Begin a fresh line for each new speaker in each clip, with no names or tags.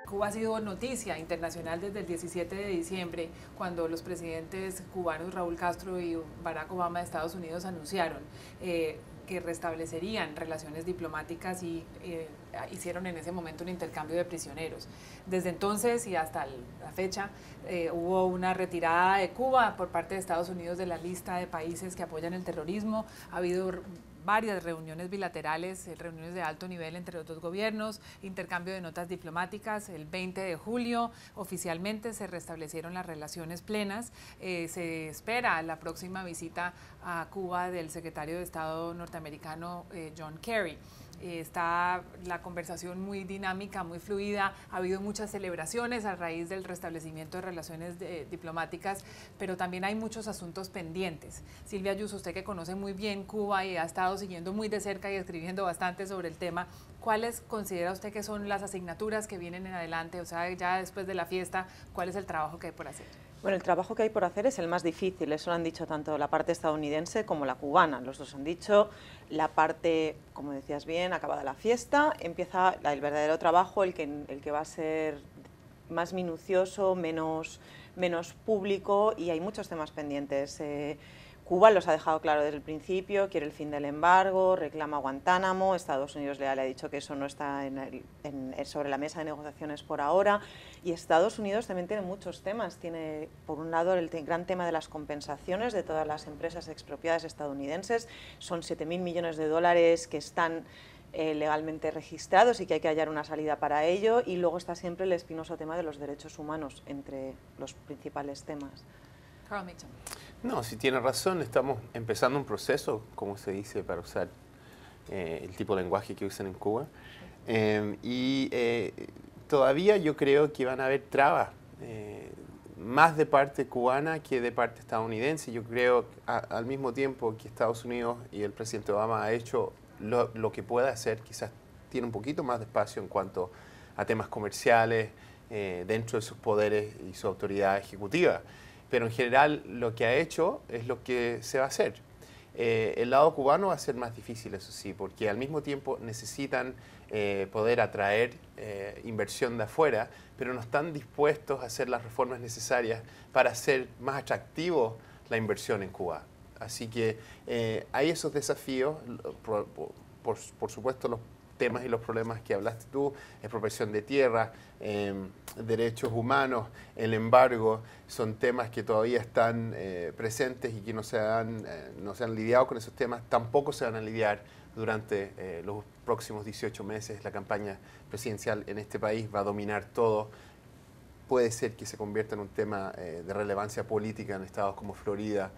Cuba ha sido noticia internacional desde el 17 de diciembre, cuando los presidentes cubanos Raúl Castro y Barack Obama de Estados Unidos anunciaron que restablecerían relaciones diplomáticas y hicieron en ese momento un intercambio de prisioneros. Desde entonces y hasta la fecha hubo una retirada de Cuba por parte de Estados Unidos de la lista de países que apoyan el terrorismo. Ha habido varias reuniones bilaterales, reuniones de alto nivel entre los dos gobiernos, intercambio de notas diplomáticas. El 20 de julio oficialmente se restablecieron las relaciones plenas. Se espera la próxima visita a Cuba del secretario de Estado norteamericano John Kerry. Está la conversación muy dinámica, muy fluida, ha habido muchas celebraciones a raíz del restablecimiento de relaciones diplomáticas, pero también hay muchos asuntos pendientes. Silvia Ayuso, usted que conoce muy bien Cuba y ha estado siguiendo muy de cerca y escribiendo bastante sobre el tema, ¿cuáles considera usted que son las asignaturas que vienen en adelante? O sea, ya después de la fiesta, ¿cuál es el trabajo que hay por hacer?
Bueno, el trabajo que hay por hacer es el más difícil, eso lo han dicho tanto la parte estadounidense como la cubana. Los dos han dicho, la parte, como decías bien, acabada la fiesta, empieza el verdadero trabajo, el que va a ser más minucioso, menos público, y hay muchos temas pendientes. Cuba los ha dejado claro desde el principio, quiere el fin del embargo, reclama Guantánamo, Estados Unidos le ha dicho que eso no está sobre la mesa de negociaciones por ahora, y Estados Unidos también tiene muchos temas. Tiene, por un lado, el gran tema de las compensaciones de todas las empresas expropiadas estadounidenses, son 7.000 millones de dólares que están legalmente registrados y que hay que hallar una salida para ello, y luego está siempre el espinoso tema de los derechos humanos entre los principales temas.
Carl Mitchell.
No, si tiene razón, estamos empezando un proceso, como se dice, para usar el tipo de lenguaje que usan en Cuba. Todavía yo creo que van a haber trabas, más de parte cubana que de parte estadounidense. Yo creo al mismo tiempo que Estados Unidos y el presidente Obama ha hecho lo que puede hacer, quizás tiene un poquito más de espacio en cuanto a temas comerciales dentro de sus poderes y su autoridad ejecutiva. Pero en general lo que ha hecho es lo que se va a hacer. El lado cubano va a ser más difícil, eso sí, porque al mismo tiempo necesitan poder atraer inversión de afuera, pero no están dispuestos a hacer las reformas necesarias para hacer más atractivo la inversión en Cuba. Así que hay esos desafíos, por supuesto los temas y los problemas que hablaste tú, expropiación de tierra, derechos humanos, el embargo, son temas que todavía están presentes y que no se han lidiado con esos temas, tampoco se van a lidiar durante los próximos 18 meses. La campaña presidencial en este país va a dominar todo. Puede ser que se convierta en un tema de relevancia política en estados como Florida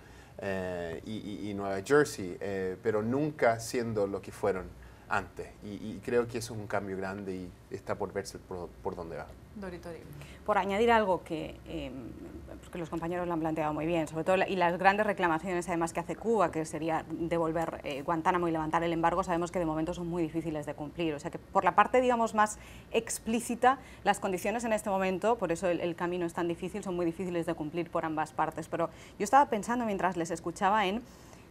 y Nueva Jersey, pero nunca siendo lo que fueron antes, y creo que eso es un cambio grande y está por verse por dónde va.
Dorito,
por añadir algo que los compañeros lo han planteado muy bien, sobre todo, y las grandes reclamaciones además que hace Cuba, que sería devolver Guantánamo y levantar el embargo, sabemos que de momento son muy difíciles de cumplir. O sea que por la parte, digamos, más explícita, las condiciones en este momento, por eso el camino es tan difícil, son muy difíciles de cumplir por ambas partes. Pero yo estaba pensando mientras les escuchaba en,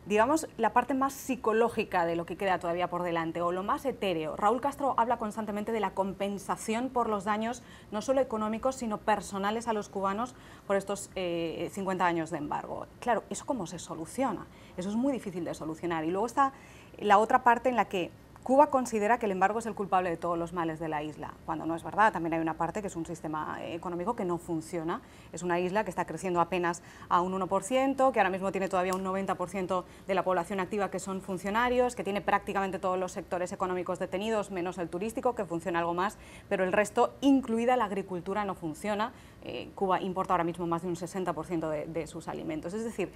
digamos, la parte más psicológica de lo que queda todavía por delante, o lo más etéreo. Raúl Castro habla constantemente de la compensación por los daños, no solo económicos, sino personales a los cubanos por estos 50 años de embargo. Claro, ¿eso cómo se soluciona? Eso es muy difícil de solucionar. Y luego está la otra parte en la que Cuba considera que el embargo es el culpable de todos los males de la isla, cuando no es verdad. También hay una parte que es un sistema económico que no funciona. Es una isla que está creciendo apenas a un 1%, que ahora mismo tiene todavía un 90% de la población activa que son funcionarios, que tiene prácticamente todos los sectores económicos detenidos, menos el turístico, que funciona algo más, pero el resto, incluida la agricultura, no funciona. Cuba importa ahora mismo más de un 60% de sus alimentos. Es decir,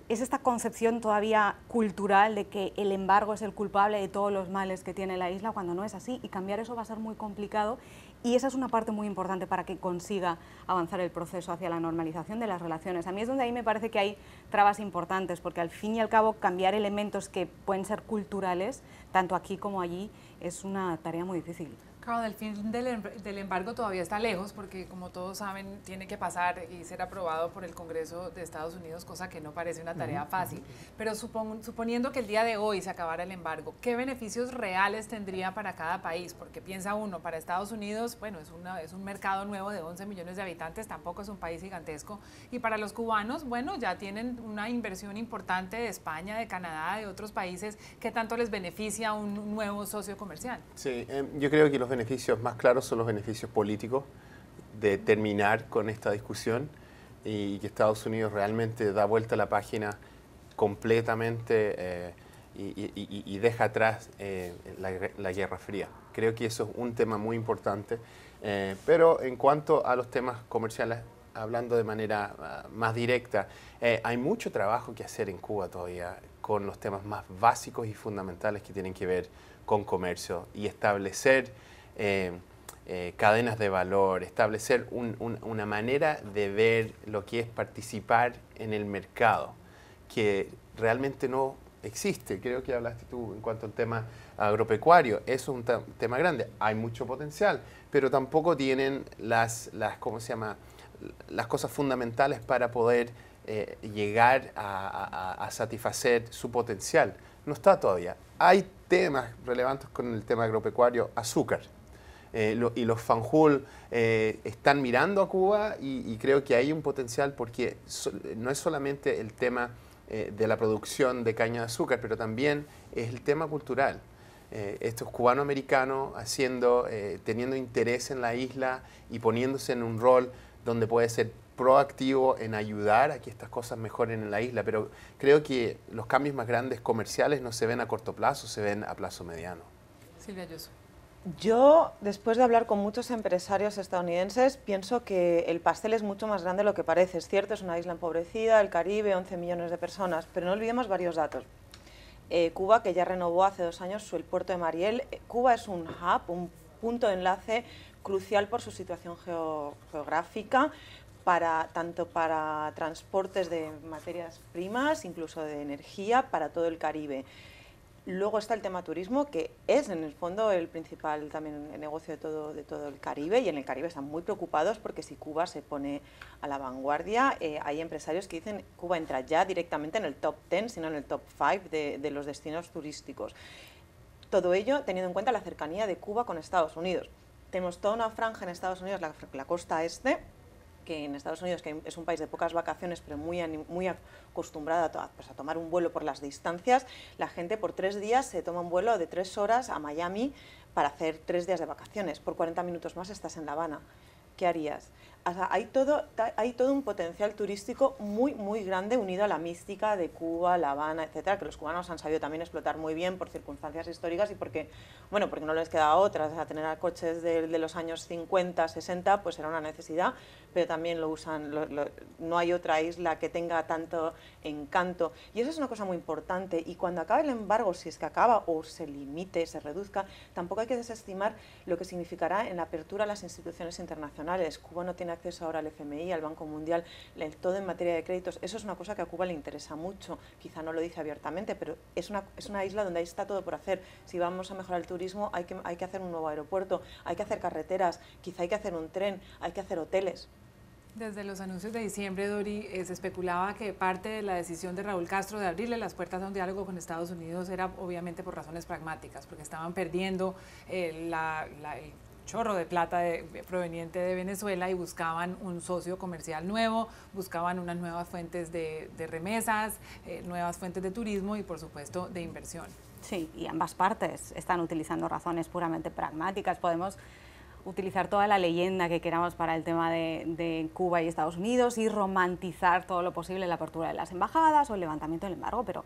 es esta concepción todavía cultural de que el embargo es el culpable de todos los males que tiene la isla, cuando no es así, y cambiar eso va a ser muy complicado, y esa es una parte muy importante para que consiga avanzar el proceso hacia la normalización de las relaciones. A mí es donde ahí me parece que hay trabas importantes, porque al fin y al cabo cambiar elementos que pueden ser culturales, tanto aquí como allí, es una tarea muy difícil.
Claro, el fin del embargo todavía está lejos porque, como todos saben, tiene que pasar y ser aprobado por el Congreso de Estados Unidos, cosa que no parece una tarea fácil. Pero suponiendo que el día de hoy se acabara el embargo, ¿qué beneficios reales tendría para cada país? Porque piensa uno, para Estados Unidos, bueno, es un mercado nuevo de 11 millones de habitantes, tampoco es un país gigantesco. Y para los cubanos, bueno, ya tienen una inversión importante de España, de Canadá, de otros países. ¿Qué tanto les beneficia un nuevo socio comercial?
Sí, yo creo que los beneficios más claros son los beneficios políticos de terminar con esta discusión y que Estados Unidos realmente da vuelta a la página completamente y deja atrás la Guerra Fría. Creo que eso es un tema muy importante, pero en cuanto a los temas comerciales, hablando de manera más directa, hay mucho trabajo que hacer en Cuba todavía con los temas más básicos y fundamentales que tienen que ver con comercio y establecer cadenas de valor, establecer una manera de ver lo que es participar en el mercado, que realmente no existe. Creo que hablaste tú en cuanto al tema agropecuario, eso es un tema grande, hay mucho potencial, pero tampoco tienen ¿cómo se llama?, las cosas fundamentales para poder llegar a satisfacer su potencial. No está todavía. Hay temas relevantes con el tema agropecuario, azúcar. Y los Fanjul están mirando a Cuba y creo que hay un potencial porque no es solamente el tema de la producción de caña de azúcar, pero también es el tema cultural. Estos cubanoamericanos teniendo interés en la isla y poniéndose en un rol donde puede ser proactivo en ayudar a que estas cosas mejoren en la isla, pero creo que los cambios más grandes comerciales no se ven a corto plazo, se ven a plazo mediano.
Silvia Ayuso.
Yo, después de hablar con muchos empresarios estadounidenses, pienso que el pastel es mucho más grande de lo que parece. Es cierto, es una isla empobrecida, el Caribe, 11 millones de personas, pero no olvidemos varios datos. Cuba, que ya renovó hace 2 años el puerto de Mariel. Cuba es un hub, un punto de enlace crucial por su situación geográfica, tanto para transportes de materias primas, incluso de energía, para todo el Caribe. Luego está el tema turismo, que es en el fondo el principal también el negocio de todo el Caribe, y en el Caribe están muy preocupados porque si Cuba se pone a la vanguardia, hay empresarios que dicen que Cuba entra ya directamente en el top 10, sino en el top 5 de los destinos turísticos. Todo ello teniendo en cuenta la cercanía de Cuba con Estados Unidos. Tenemos toda una franja en Estados Unidos, la costa este, que en Estados Unidos, que es un país de pocas vacaciones, pero muy acostumbrada a tomar un vuelo por las distancias, la gente por 3 días se toma un vuelo de 3 horas a Miami para hacer 3 días de vacaciones. Por 40 minutos más estás en La Habana. ¿Qué harías? O sea, hay todo un potencial turístico muy grande unido a la mística de Cuba, La Habana, etcétera, que los cubanos han sabido también explotar muy bien por circunstancias históricas y porque no les queda otra. O sea, tener coches de los años 50, 60, pues era una necesidad, pero también lo usan, no hay otra isla que tenga tanto encanto. Y eso es una cosa muy importante. Y cuando acabe el embargo, si es que acaba o se limite, se reduzca, tampoco hay que desestimar lo que significará en la apertura a las instituciones internacionales. Cuba no tiene acceso ahora al FMI, al Banco Mundial, todo en materia de créditos. Eso es una cosa que a Cuba le interesa mucho. Quizá no lo dice abiertamente, pero es una isla donde ahí está todo por hacer. Si vamos a mejorar el turismo, hay que hacer un nuevo aeropuerto, hay que hacer carreteras, quizá hay que hacer un tren, hay que hacer hoteles.
Desde los anuncios de diciembre, Dori, se especulaba que parte de la decisión de Raúl Castro de abrirle las puertas a un diálogo con Estados Unidos era obviamente por razones pragmáticas, porque estaban perdiendo el chorro de plata proveniente de Venezuela y buscaban un socio comercial nuevo, buscaban unas nuevas fuentes de remesas, nuevas fuentes de turismo y por supuesto de inversión.
Sí, y ambas partes están utilizando razones puramente pragmáticas. Podemos utilizar toda la leyenda que queramos para el tema de Cuba y Estados Unidos y romantizar todo lo posible la apertura de las embajadas o el levantamiento del embargo, pero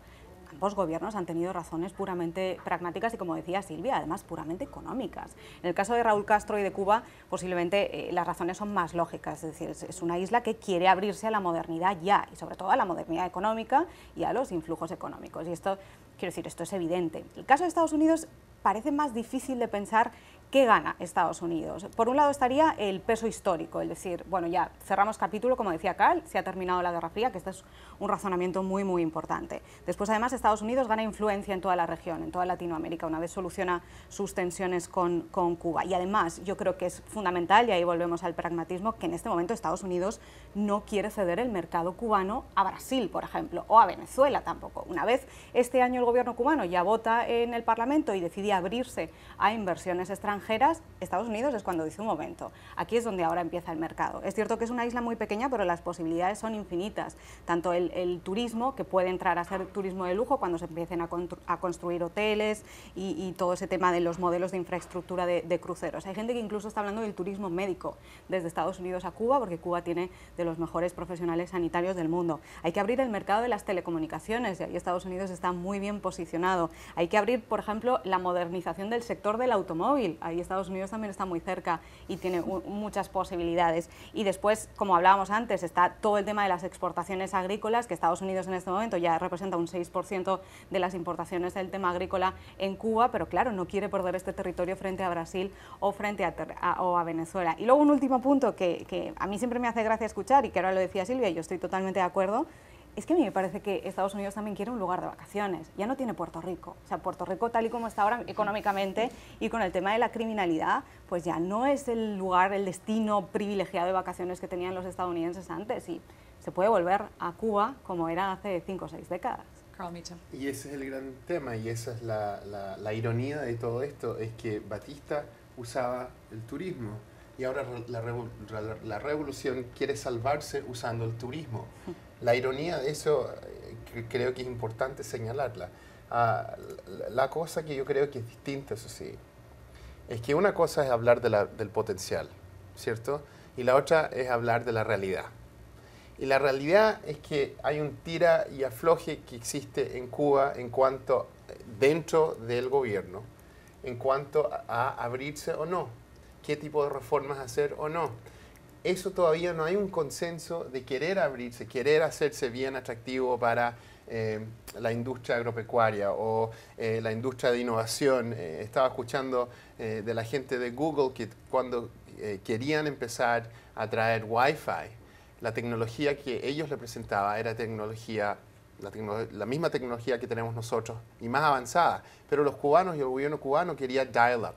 ambos gobiernos han tenido razones puramente pragmáticas y, como decía Silvia, además puramente económicas. En el caso de Raúl Castro y de Cuba, posiblemente las razones son más lógicas, es decir, es una isla que quiere abrirse a la modernidad ya, y sobre todo a la modernidad económica y a los influjos económicos. Y esto, quiero decir, esto es evidente. El caso de Estados Unidos parece más difícil de pensar ¿Qué gana Estados Unidos? Por un lado estaría el peso histórico, es decir, bueno, ya cerramos capítulo, como decía Carl, se ha terminado la Guerra Fría, que este es un razonamiento muy, muy importante. Después, además, Estados Unidos gana influencia en toda la región, en toda Latinoamérica, una vez soluciona sus tensiones con Cuba. Y además, yo creo que es fundamental, y ahí volvemos al pragmatismo, que en este momento Estados Unidos no quiere ceder el mercado cubano a Brasil, por ejemplo, o a Venezuela tampoco. Una vez este año el gobierno cubano ya vota en el Parlamento y decide abrirse a inversiones extranjeras, Estados Unidos es cuando dice un momento, aquí es donde ahora empieza el mercado. Es cierto que es una isla muy pequeña, pero las posibilidades son infinitas, tanto el turismo, que puede entrar a ser turismo de lujo cuando se empiecen a construir hoteles y todo ese tema de los modelos de infraestructura de cruceros. Hay gente que incluso está hablando del turismo médico desde Estados Unidos a Cuba, porque Cuba tiene de los mejores profesionales sanitarios del mundo. Hay que abrir el mercado de las telecomunicaciones, y ahí Estados Unidos está muy bien posicionado. Hay que abrir, por ejemplo, la modernización del sector del automóvil. Ahí Estados Unidos también está muy cerca y tiene muchas posibilidades. Y después, como hablábamos antes, está todo el tema de las exportaciones agrícolas, que Estados Unidos en este momento ya representa un 6% de las importaciones del tema agrícola en Cuba, pero claro, no quiere perder este territorio frente a Brasil o frente a Venezuela. Y luego un último punto que a mí siempre me hace gracia escuchar, y que ahora lo decía Silvia, y yo estoy totalmente de acuerdo, es que a mí me parece que Estados Unidos también quiere un lugar de vacaciones. Ya no tiene Puerto Rico. O sea, Puerto Rico, tal y como está ahora económicamente y con el tema de la criminalidad, pues ya no es el lugar, el destino privilegiado de vacaciones que tenían los estadounidenses antes, y se puede volver a Cuba como era hace 5 o 6 décadas.
Carl Meacham.
Y ese es el gran tema, y esa es la ironía de todo esto, es que Batista usaba el turismo, y ahora la revolución quiere salvarse usando el turismo. La ironía de eso creo que es importante señalarla. La cosa que yo creo que es distinta, eso sí, es que una cosa es hablar del potencial, ¿cierto? Y la otra es hablar de la realidad. Y la realidad es que hay un tira y afloje que existe en Cuba en cuanto, dentro del gobierno, en cuanto a abrirse o no, qué tipo de reformas hacer o no. Eso todavía no hay un consenso de querer abrirse, querer hacerse bien atractivo para la industria agropecuaria o la industria de innovación. Estaba escuchando de la gente de Google que cuando querían empezar a traer Wi-Fi, la tecnología que ellos le presentaban era la misma tecnología que tenemos nosotros y más avanzada, pero los cubanos y el gobierno cubano quería dial-up,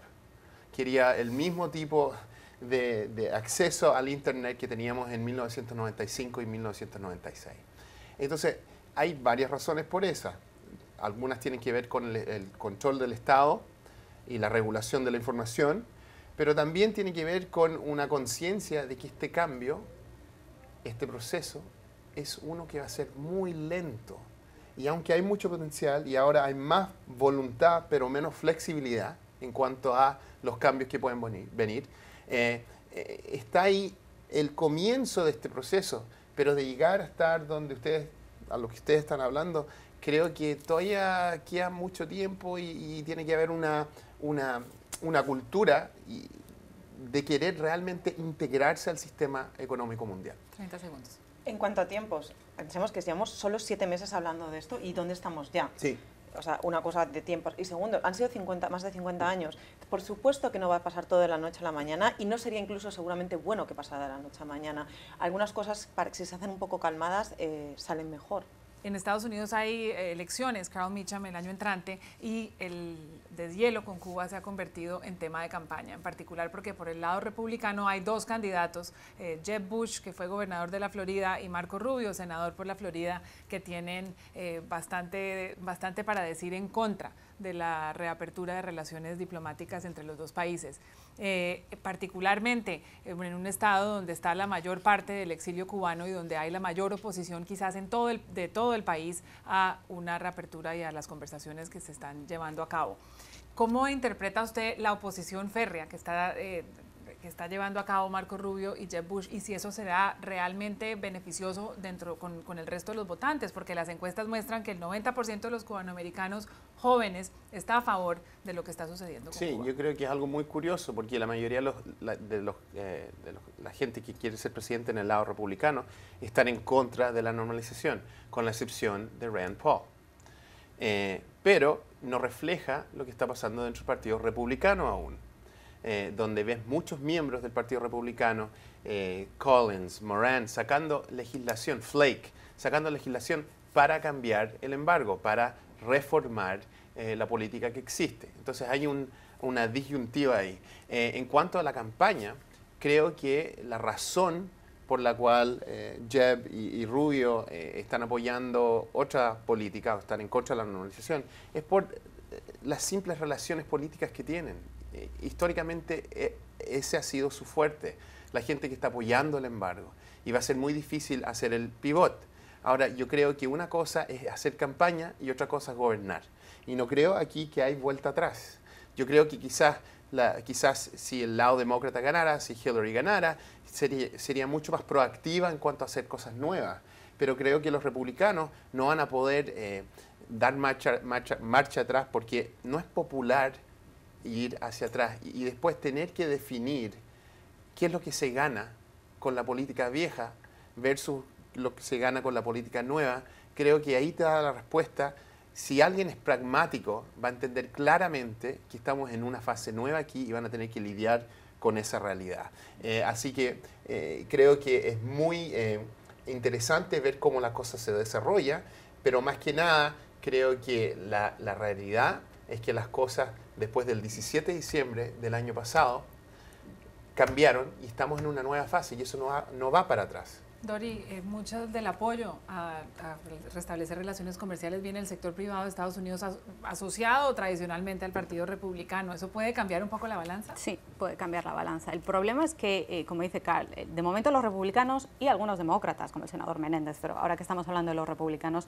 quería el mismo tipo de acceso al Internet que teníamos en 1995 y 1996. Entonces, hay varias razones por esa. Algunas tienen que ver con el control del Estado y la regulación de la información, pero también tiene que ver con una conciencia de que este cambio, este proceso, es uno que va a ser muy lento. Y aunque hay mucho potencial y ahora hay más voluntad, pero menos flexibilidad en cuanto a los cambios que pueden venir, está ahí el comienzo de este proceso, pero de llegar a estar a lo que ustedes están hablando, creo que todavía queda mucho tiempo y tiene que haber una cultura de querer realmente integrarse al sistema económico mundial.
30 segundos.
En cuanto a tiempos, pensemos que llevamos solo 7 meses hablando de esto, ¿y dónde estamos ya?
Sí.
O sea, una cosa de tiempos. Y segundo, han sido más de 50 años. Por supuesto que no va a pasar todo de la noche a la mañana, y no sería incluso seguramente bueno que pasara de la noche a la mañana. Algunas cosas, si se hacen un poco calmadas, salen mejor.
En Estados Unidos hay elecciones, Carl Meacham, el año entrante, y el deshielo con Cuba se ha convertido en tema de campaña, en particular porque por el lado republicano hay 2 candidatos, Jeb Bush, que fue gobernador de la Florida, y Marco Rubio, senador por la Florida, que tienen bastante para decir en contra de la reapertura de relaciones diplomáticas entre los 2 países. Particularmente en un estado donde está la mayor parte del exilio cubano y donde hay la mayor oposición quizás de todo el país a una reapertura y a las conversaciones que se están llevando a cabo. ¿Cómo interpreta usted la oposición férrea que está llevando a cabo Marco Rubio y Jeb Bush, y si eso será realmente beneficioso con el resto de los votantes? Porque las encuestas muestran que el 90% de los cubanoamericanos jóvenes está a favor de lo que está sucediendo con Cuba.
Yo creo que es algo muy curioso, porque la mayoría de la gente que quiere ser presidente en el lado republicano están en contra de la normalización, con la excepción de Rand Paul. Pero no refleja lo que está pasando dentro del Partido Republicano aún. donde ves muchos miembros del Partido Republicano, Collins, Moran, sacando legislación, Flake, sacando legislación para cambiar el embargo, para reformar la política que existe. Entonces hay una disyuntiva ahí. En cuanto a la campaña, creo que la razón por la cual Jeb y Rubio están apoyando otra política o están en contra de la normalización es por las simples relaciones políticas que tienen. Históricamente ese ha sido su fuerte, la gente que está apoyando el embargo, y va a ser muy difícil hacer el pivot. Ahora, yo creo que una cosa es hacer campaña y otra cosa es gobernar, y no creo aquí que hay vuelta atrás. Yo creo que quizás si el lado demócrata ganara, si Hillary ganara, sería mucho más proactiva en cuanto a hacer cosas nuevas. Pero creo que los republicanos no van a poder dar marcha atrás, porque no es popular ir hacia atrás y después tener que definir qué es lo que se gana con la política vieja versus lo que se gana con la política nueva. Creo que ahí te da la respuesta. Si alguien es pragmático, va a entender claramente que estamos en una fase nueva aquí y van a tener que lidiar con esa realidad. Así que creo que es muy interesante ver cómo la cosa se desarrolla, pero más que nada creo que la realidad es que las cosas después del 17 de diciembre del año pasado cambiaron y estamos en una nueva fase y eso no va para atrás.
Dori, mucho del apoyo a restablecer relaciones comerciales viene del sector privado de Estados Unidos asociado tradicionalmente al Partido Republicano. ¿Eso puede cambiar un poco la balanza?
Sí, puede cambiar la balanza. El problema es que, como dice Carl, de momento los republicanos y algunos demócratas, como el senador Menéndez, pero ahora que estamos hablando de los republicanos,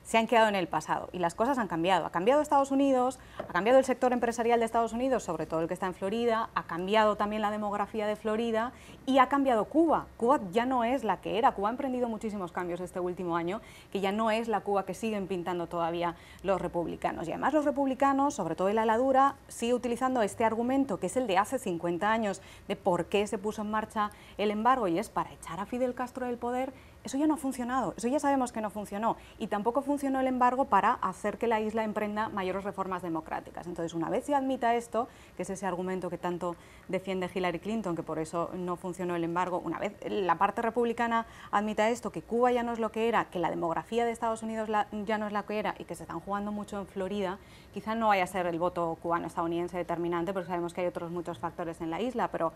se han quedado en el pasado y las cosas han cambiado. Ha cambiado Estados Unidos, ha cambiado el sector empresarial de Estados Unidos, sobre todo el que está en Florida, ha cambiado también la demografía de Florida y ha cambiado Cuba. Cuba ya no es la que era. Cuba ha emprendido muchísimos cambios este último año, que ya no es la Cuba que siguen pintando todavía los republicanos. Y además los republicanos, sobre todo el ala dura, sigue utilizando este argumento que es el de hace 50 años de por qué se puso en marcha el embargo y es para echar a Fidel Castro del poder. Eso ya no ha funcionado, eso ya sabemos que no funcionó y tampoco funcionó el embargo para hacer que la isla emprenda mayores reformas democráticas. Entonces, una vez se admita esto, que es ese argumento que tanto defiende Hillary Clinton, que por eso no funcionó el embargo, una vez la parte republicana admita esto, que Cuba ya no es lo que era, que la demografía de Estados Unidos ya no es la que era y que se están jugando mucho en Florida, quizá no vaya a ser el voto cubano-estadounidense determinante, porque sabemos que hay otros muchos factores en la isla, pero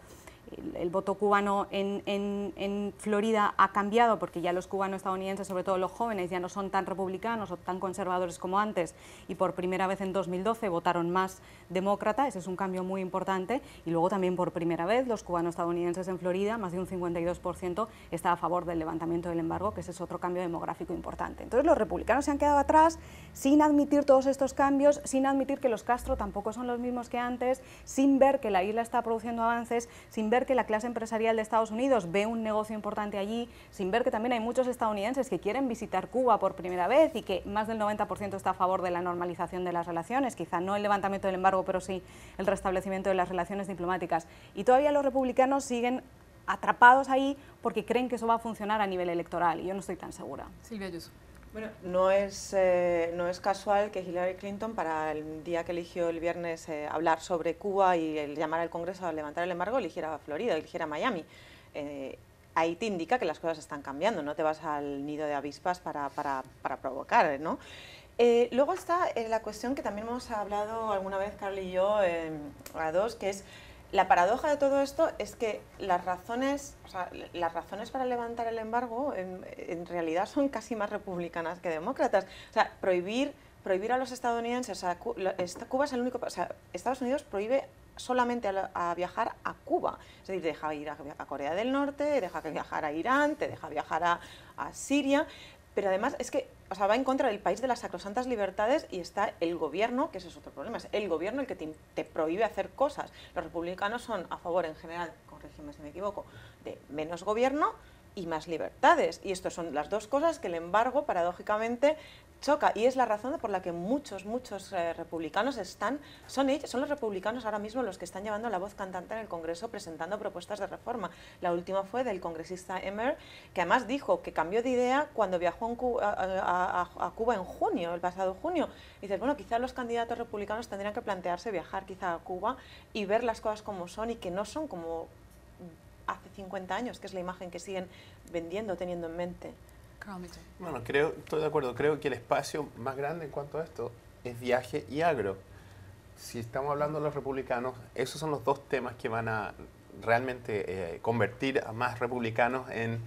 el voto cubano en Florida ha cambiado porque ya los cubano-estadounidenses, sobre todo los jóvenes, ya no son tan republicanos o tan conservadores como antes y por primera vez en 2012 votaron más demócrata, ese es un cambio muy importante, y luego también por primera vez los cubano-estadounidenses en Florida, más de un 52% está a favor del levantamiento del embargo, que ese es otro cambio demográfico importante. Entonces los republicanos se han quedado atrás sin admitir todos estos cambios, sin admitir que los Castro tampoco son los mismos que antes, sin ver que la isla está produciendo avances, sin ver que la clase empresarial de Estados Unidos ve un negocio importante allí, sin ver que también hay muchos estadounidenses que quieren visitar Cuba por primera vez y que más del 90% está a favor de la normalización de las relaciones, quizá no el levantamiento del embargo, pero sí el restablecimiento de las relaciones diplomáticas. Y todavía los republicanos siguen atrapados ahí porque creen que eso va a funcionar a nivel electoral y yo no estoy tan segura.
Silvia Ayuso.
Bueno, no es casual que Hillary Clinton, para el día que eligió el viernes hablar sobre Cuba y el llamar al Congreso a levantar el embargo, eligiera Florida, eligiera Miami. Ahí te indica que las cosas están cambiando, no te vas al nido de avispas para provocar, ¿no? Luego está la cuestión que también hemos hablado alguna vez, Carl y yo, a dos, que es la paradoja de todo esto es que las razones para levantar el embargo en realidad son casi más republicanas que demócratas. O sea, prohibir a los estadounidenses, Cuba es el único, o sea, Estados Unidos prohíbe solamente a viajar a Cuba, es decir, deja ir a Corea del Norte, deja viajar a Irán, te deja viajar a Siria, pero además es que va en contra del país de las sacrosantas libertades y está el gobierno, que ese es otro problema, es el gobierno el que te prohíbe hacer cosas. Los republicanos son a favor en general, corrígeme si me equivoco, de menos gobierno y más libertades, y estas son las dos cosas que el embargo paradójicamente choca, y es la razón por la que muchos republicanos son los republicanos ahora mismo los que están llevando la voz cantante en el Congreso presentando propuestas de reforma. La última fue del congresista Emmer, que además dijo que cambió de idea cuando viajó a Cuba en junio, el pasado junio. Dices, bueno, quizá los candidatos republicanos tendrían que plantearse viajar quizá a Cuba y ver las cosas como son y que no son como hace 50 años, que es la imagen que siguen vendiendo, teniendo en mente.
Bueno, estoy de acuerdo, creo que el espacio más grande en cuanto a esto es viaje y agro. Si estamos hablando de los republicanos, esos son los dos temas que van a realmente convertir a más republicanos en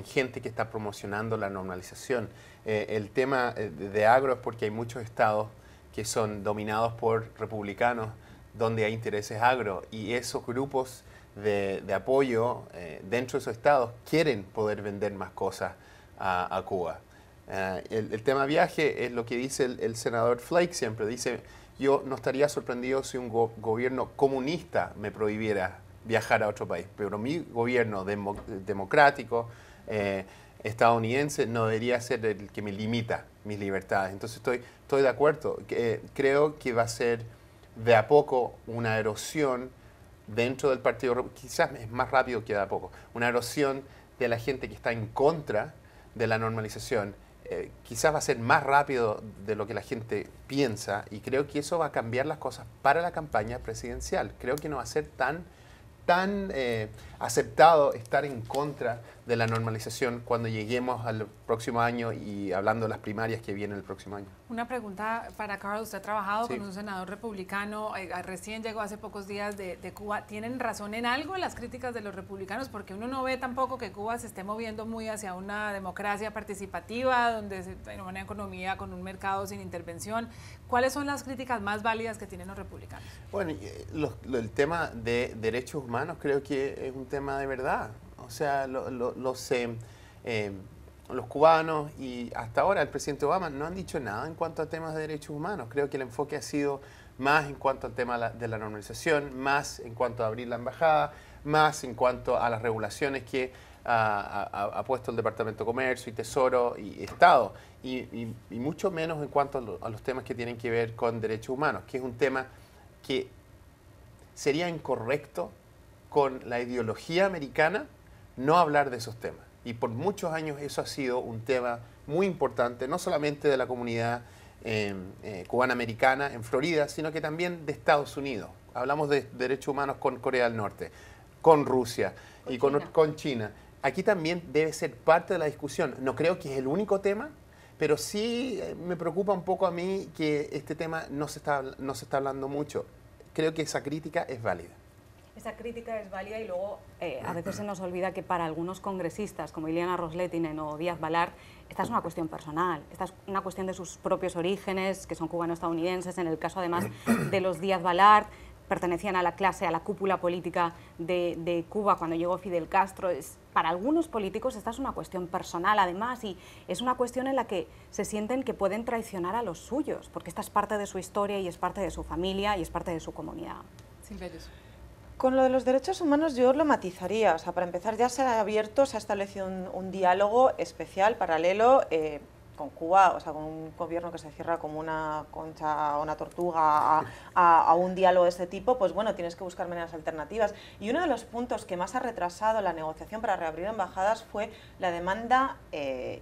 gente que está promocionando la normalización. El tema de agro es porque hay muchos estados que son dominados por republicanos donde hay intereses agro, y esos grupos de apoyo dentro de esos estados quieren poder vender más cosas a Cuba. El tema viaje es lo que dice el senador Flake siempre. Dice, yo no estaría sorprendido si un gobierno comunista me prohibiera viajar a otro país, pero mi gobierno democrático, estadounidense, no debería ser el que me limita mis libertades. Entonces estoy de acuerdo. Creo que va a ser de a poco una erosión dentro del partido, quizás es más rápido que de a poco, una erosión de la gente que está en contra de la normalización. Quizás va a ser más rápido de lo que la gente piensa, y creo que eso va a cambiar las cosas para la campaña presidencial. Creo que no va a ser tan aceptado estar en contra de la normalización cuando lleguemos al próximo año, y hablando de las primarias que vienen el próximo año.
Una pregunta para Carl. Usted ha trabajado
Sí.
con un senador republicano, recién llegó hace pocos días de Cuba. ¿Tienen razón en algo las críticas de los republicanos? Porque uno no ve tampoco que Cuba se esté moviendo muy hacia una democracia participativa, donde se tiene una economía con un mercado sin intervención. ¿Cuáles son las críticas más válidas que tienen los republicanos?
Bueno, el tema de derechos humanos creo que es un tema de verdad. O sea, los cubanos y hasta ahora el presidente Obama no han dicho nada en cuanto a temas de derechos humanos. Creo que el enfoque ha sido más en cuanto al tema de la normalización, más en cuanto a abrir la embajada, más en cuanto a las regulaciones que ha puesto el Departamento de Comercio y Tesoro y Estado, y mucho menos en cuanto a los temas que tienen que ver con derechos humanos, que es un tema que sería incorrecto con la ideología americana no hablar de esos temas. Y por muchos años eso ha sido un tema muy importante, no solamente de la comunidad cubana-americana en Florida, sino que también de Estados Unidos. Hablamos de derechos humanos con Corea del Norte, con Rusia y con China. Aquí también debe ser parte de la discusión. No creo que es el único tema, pero sí me preocupa un poco a mí que este tema no se está hablando mucho. Creo que esa crítica es válida.
Esa crítica es válida, y luego a veces se nos olvida que para algunos congresistas como Ileana Ros-Lehtinen o Díaz Balart, esta es una cuestión personal, esta es una cuestión de sus propios orígenes, que son cubano-estadounidenses. En el caso además de los Díaz Balart, pertenecían a la clase, a la cúpula política de Cuba cuando llegó Fidel Castro. Para algunos políticos esta es una cuestión personal además, y es una cuestión en la que se sienten que pueden traicionar a los suyos, porque esta es parte de su historia y es parte de su familia y es parte de su comunidad.
Silvia Ayuso.
Con lo de los derechos humanos yo lo matizaría. O sea, para empezar, ya se ha abierto, se ha establecido un diálogo especial, paralelo, con Cuba, o sea, con un gobierno que se cierra como una concha o una tortuga a un diálogo de este tipo. Pues bueno, tienes que buscar maneras alternativas. Y uno de los puntos que más ha retrasado la negociación para reabrir embajadas fue la demanda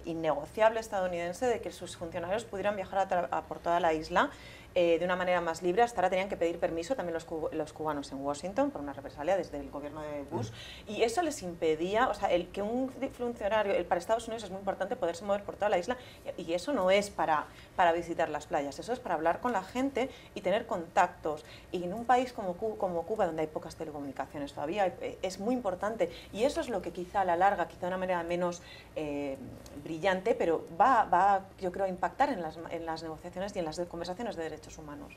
innegociable estadounidense de que sus funcionarios pudieran viajar por toda la isla de una manera más libre. Hasta ahora tenían que pedir permiso también los cubanos en Washington por una represalia desde el gobierno de Bush, y eso les impedía, o sea, que un funcionario, para Estados Unidos es muy importante poderse mover por toda la isla, y eso no es para visitar las playas, eso es para hablar con la gente y tener contactos. Y en un país como Cuba, donde hay pocas telecomunicaciones todavía, es muy importante, y eso es lo que quizá a la larga, quizá de una manera menos brillante, pero va yo creo, a impactar en las negociaciones y en las conversaciones de derechos humanos.